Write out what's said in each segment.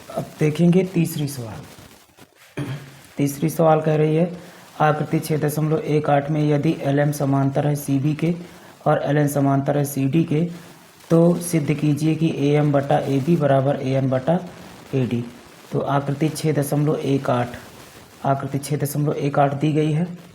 अब देखेंगे तीसरी सवाल। तीसरी सवाल कह रही है आकृति 6.18 में यदि LM समांतर है CB के और LN समांतर है CD के तो सिद्ध कीजिए कि AM बटा AB बराबर AN बटा AD। तो आकृति 6.18 दी गई है।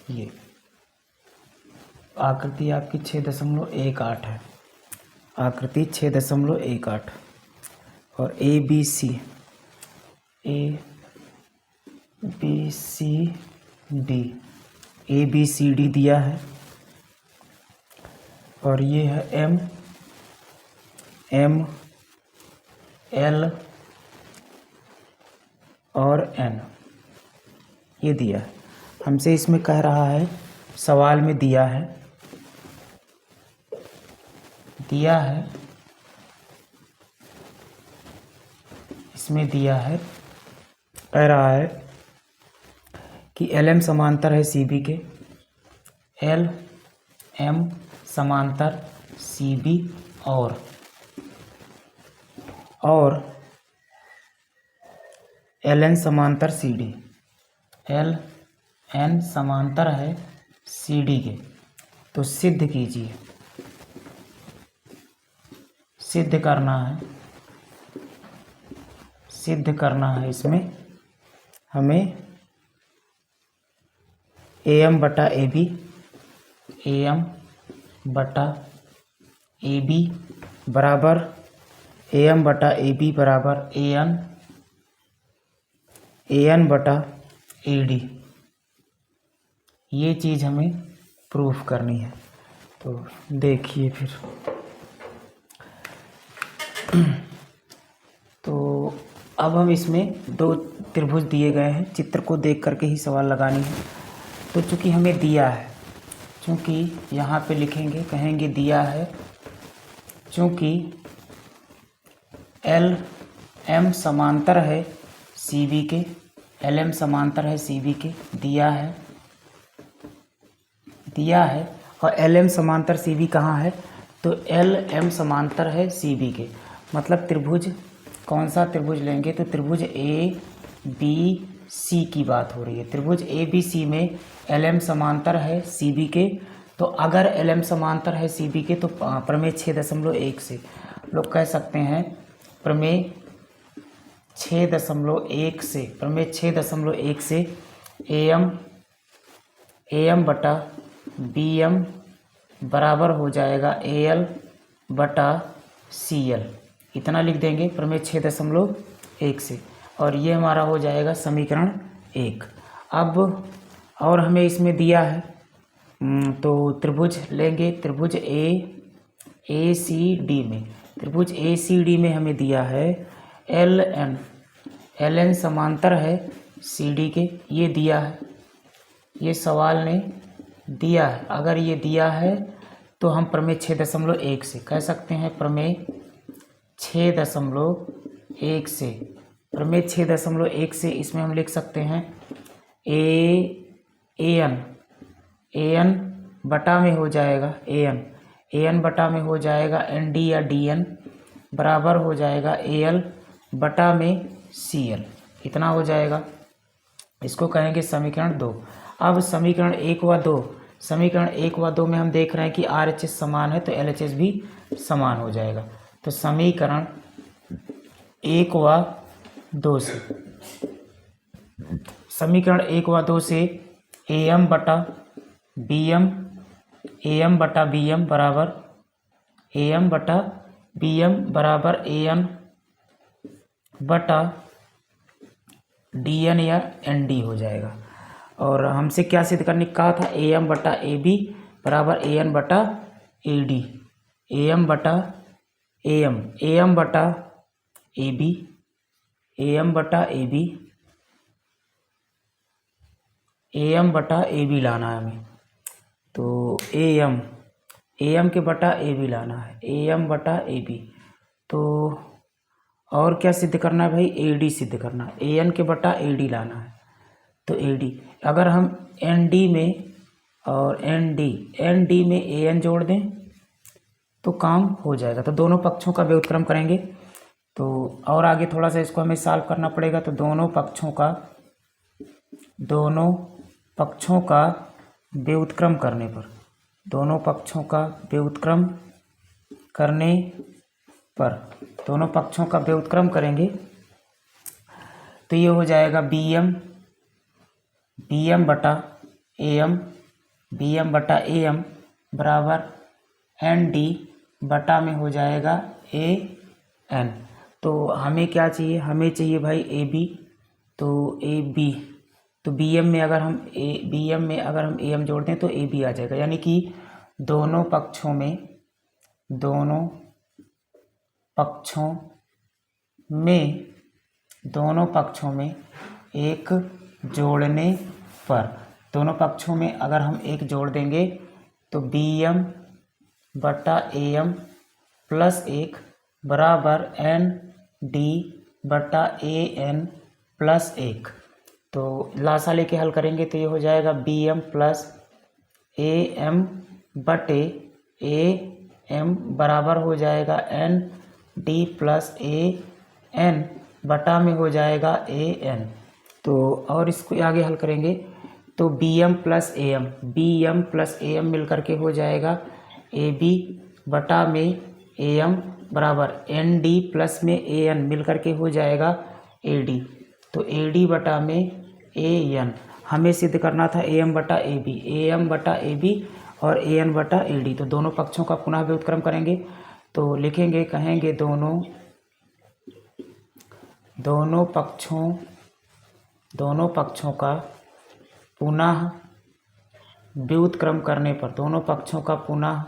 ये आकृति आपकी 6.18 है। आकृति 6.18 और ABCD दिया है और ये है ML और N ये दिया है। हमसे इसमें कह रहा है, सवाल में दिया है इसमें दिया है, कह रहा है कि LM समांतर है CB के, LM समांतर CB और LN समांतर CD, LN समांतर है CD के। तो सिद्ध कीजिए, सिद्ध करना है इसमें हमें AM बटा AB बराबर AN बटा AD, ये चीज़ हमें प्रूफ करनी है। तो देखिए फिर तो अब हम इसमें दो त्रिभुज दिए गए हैं, चित्र को देख करके ही सवाल लगानी है। तो चूंकि हमें दिया है, चूंकि यहाँ पे लिखेंगे, कहेंगे दिया है, चूंकि LM समांतर है CB के, LM समांतर है CB के, दिया है और LM समांतर CB कहाँ है? तो LM समांतर है CB के, मतलब त्रिभुज, कौन सा त्रिभुज लेंगे? तो त्रिभुज ABC की बात हो रही है। त्रिभुज ABC में LM समांतर है CB के, तो अगर LM समांतर है CB के तो प्रमेय 6.1 से लोग कह सकते हैं, प्रमेय 6.1 से AM बटा BM बराबर हो जाएगा AL बटा CL, इतना लिख देंगे प्रमेय 6.1 से, और ये हमारा हो जाएगा समीकरण 1। अब और हमें इसमें दिया है, तो त्रिभुज लेंगे, त्रिभुज ACD में, त्रिभुज ACD में हमें दिया है LN समांतर है CD के, ये दिया है, ये सवाल ने दिया है। अगर ये दिया है तो हम प्रमेय 6.1 से कह सकते हैं, प्रमेय 6.1 से, प्रमेय 6.1 से इसमें हम लिख सकते हैं AN बटा में हो जाएगा AN बटा में हो जाएगा ND या DN बराबर हो जाएगा AL बटा में CL, इतना हो जाएगा। इसको कहेंगे समीकरण 2। अब समीकरण 1 व 2 में हम देख रहे हैं कि RHS समान है तो LHS भी समान हो जाएगा। तो समीकरण 1 व 2 से, समीकरण 1 व 2 से AM बटा BM बराबर AN बटा DN या ND हो जाएगा। और हमसे क्या सिद्ध करने का कहा था? AM बटा AB बराबर AN बटा AD, AM बटा AB ए एम बटा ए बी लाना है हमें। तो ए एम के बटा ए बी लाना है, ए एम बटा ए बी। तो और क्या सिद्ध करना है भाई, ए डी सिद्ध करना है, ए एन के बटा ए डी लाना है। तो ए डी, अगर हम एन डी में और एन डी में ए एन जोड़ दें तो काम हो जाएगा। तो दोनों पक्षों का व्युत्क्रम करेंगे। तो और आगे थोड़ा सा इसको हमें सॉल्व करना पड़ेगा। तो दोनों पक्षों का व्युत्क्रम करने पर, दोनों पक्षों का व्युत्क्रम करने पर, दोनों पक्षों का व्युत्क्रम करेंगे तो ये हो जाएगा बी एम बटा ए एम बराबर एन डी बटा में हो जाएगा ए एन। तो हमें क्या चाहिए, हमें चाहिए भाई ए बी। तो ए बी, तो बी एम में अगर हम ए एम जोड़ दें तो ए बी आ जाएगा। यानी कि दोनों पक्षों में एक जोड़ने पर, दोनों पक्षों में अगर हम एक जोड़ देंगे तो बी एम बटा ए एम प्लस एक बराबर एन डी बटा ए एन प्लस एक। तो लासा लेके हल करेंगे तो ये हो जाएगा B M plus A M बटे ए एम बराबर हो जाएगा N D plus A N बटा में हो जाएगा ए एन। तो और इसको आगे हल करेंगे तो B M plus A M मिल करके हो जाएगा ए बी बटा में ए एम बराबर एन डी प्लस में ए एन मिल करके हो जाएगा ए डी। तो ए डी बटा में ए एन हमें सिद्ध करना था ए एम बटा ए बी और ए एन बटा ए डी। तो दोनों पक्षों का पुनः व्युत्क्रम करेंगे तो लिखेंगे, कहेंगे दोनों पक्षों का पुनः व्युत्क्रम करने पर, दोनों पक्षों का पुनः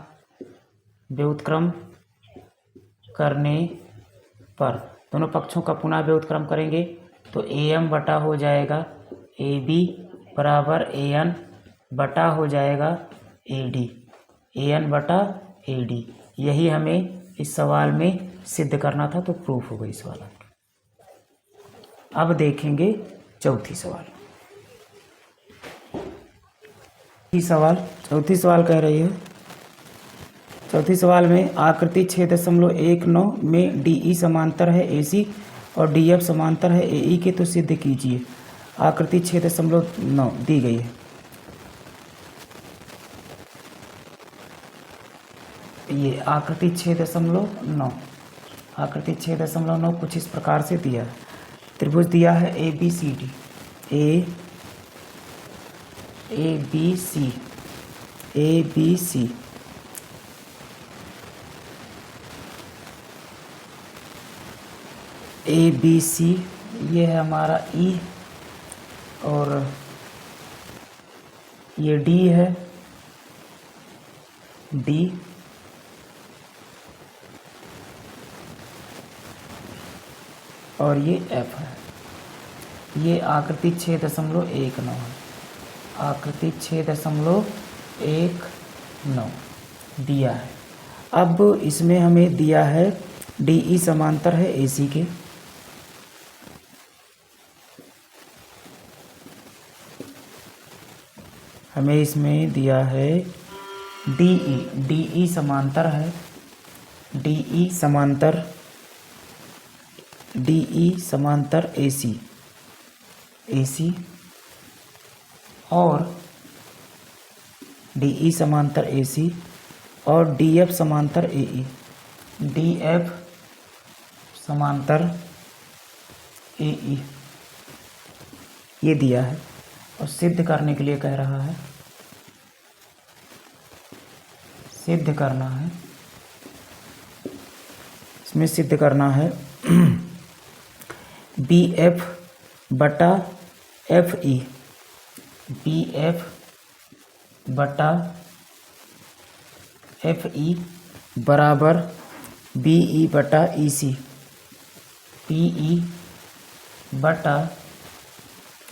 व्युत्क्रम करने पर, दोनों पक्षों का पुनः व्युत्क्रम करेंगे तो ए एम बटा हो जाएगा ए बी बराबर ए एन बटा हो जाएगा ए डी, ए एन बटा ए डी। यही हमें इस सवाल में सिद्ध करना था। तो प्रूफ हो गई इस वाला। अब देखेंगे चौथी सवाल कह रही है, चौथी सवाल में आकृति 6.19 में डी ई समांतर है ए सी और डी एफ समांतर है ए ई के, तो सिद्ध कीजिए। आकृति 6.9 दी गई है। ये आकृति 6.9 कुछ इस प्रकार से दिया है। त्रिभुज दिया है A B C D, A B C A B C, ये है हमारा ई और ये डी है, डी और ये एफ है। ये आकृति 6.19 है, आकृति 6.19 दिया है। अब इसमें हमें दिया है डी ई समांतर है ए सी के, हमें इसमें दिया है डी ई समांतर है, डी ई समांतर ए सी और डी ई समांतर ए सी और डी एफ समांतर ए ई, डी एफ समांतर ए ई, ये दिया है। और सिद्ध करने के लिए कह रहा है, सिद्ध करना है, इसमें सिद्ध करना है बी एफ बटा एफ ई, बी एफ बटा एफ ई बराबर बी ई बटा ई सी, पी ई बटा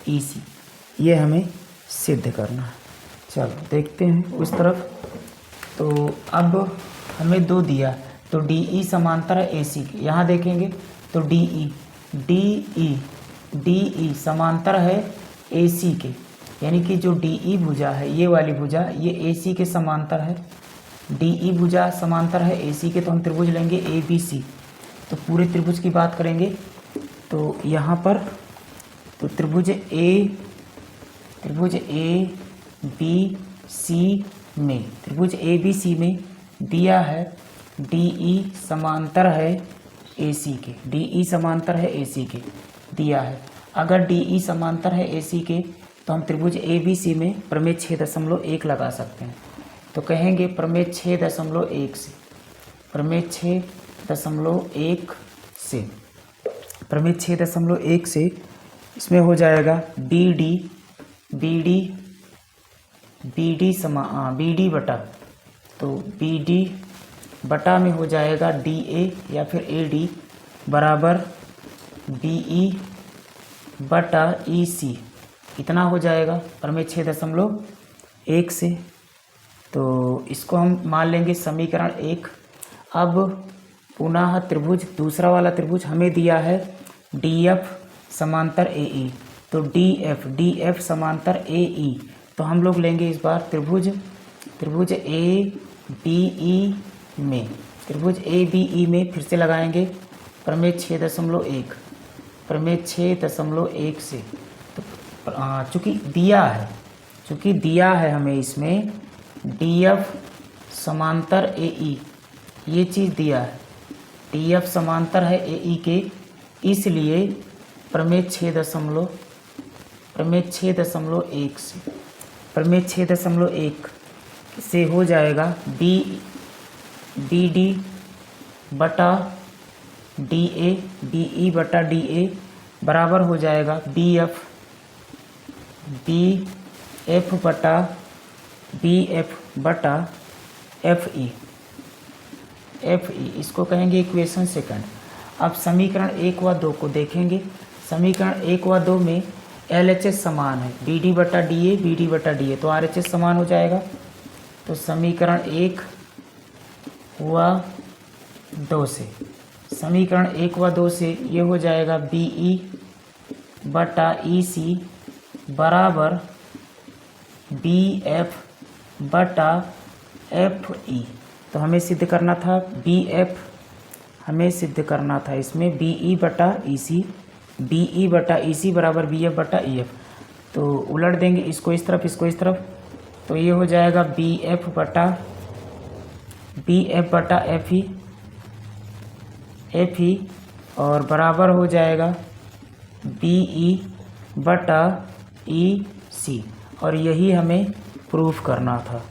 ई सी। ये हमें सिद्ध करना है। चलो देखते हैं उस तरफ। तो अब हमें 2 दिया, तो डी ई समांतर है ए सी के। यहाँ देखेंगे तो डी ई समांतर है ए सी के, यानी कि जो डी ई भुजा है, ये वाली भुजा, ये ए सी के समांतर है। डी ई भुजा समांतर है ए सी के, तो हम त्रिभुज लेंगे ए बी सी। तो पूरे त्रिभुज की बात करेंगे तो यहाँ पर तो त्रिभुज ए बी सी में, त्रिभुज ए बी सी में दिया है डी ई समांतर है ए सी के, डी ई समांतर है ए सी के दिया है। अगर डी ई समांतर है ए सी के तो हम त्रिभुज ए बी सी में प्रमेय 6.1 लगा सकते हैं। तो कहेंगे प्रमेय 6.1 से, प्रमेय 6.1 से, प्रमेय 6.1 से इसमें हो जाएगा बी डी बटा, तो बी डी बटा में हो जाएगा डी ए या फिर ए डी बराबर बी ई बटा ई सी, इतना हो जाएगा प्रमेय 6.1 से। तो इसको हम मान लेंगे समीकरण 1। अब पुनः त्रिभुज, दूसरा वाला त्रिभुज हमें दिया है डी एफ समांतर ए ई, तो डी एफ समांतर ए ई, तो हम लोग लेंगे इस बार त्रिभुज ए बी ई में, त्रिभुज ए बी ई में फिर से लगाएंगे प्रमेय 6.1, प्रमेय 6.1 से। तो चूँकि दिया है हमें इसमें डी एफ समांतर ए ई, ये चीज़ दिया है, डी एफ समांतर है ए ई के, इसलिए प्रमेय 6.1 से, प्रमेय 6.1 से हो जाएगा बी डी बटा डी ए, बी ई बटा डी ए बराबर हो जाएगा बी एफ बटा एफ ई, इसको कहेंगे इक्वेशन सेकंड। अब समीकरण 1 व 2 को देखेंगे। समीकरण 1 व 2 में LHS समान है, बी डी बटा डी ए, तो RHS समान हो जाएगा। तो समीकरण 1 व 2 से, समीकरण 1 व 2 से ये हो जाएगा बी ई बटा ई सी बराबर बी एफ बटा एफ ई। तो हमें सिद्ध करना था बी एफ, हमें सिद्ध करना था इसमें बी ई बटा ई सी, बी ई बटा ई सी बराबर बी एफ बटा ई एफ। तो उलट देंगे इसको इस तरफ, इसको इस तरफ, तो ये हो जाएगा बी एफ बटा एफ ई और बराबर हो जाएगा बी ई बटा ई सी, और यही हमें प्रूफ करना था।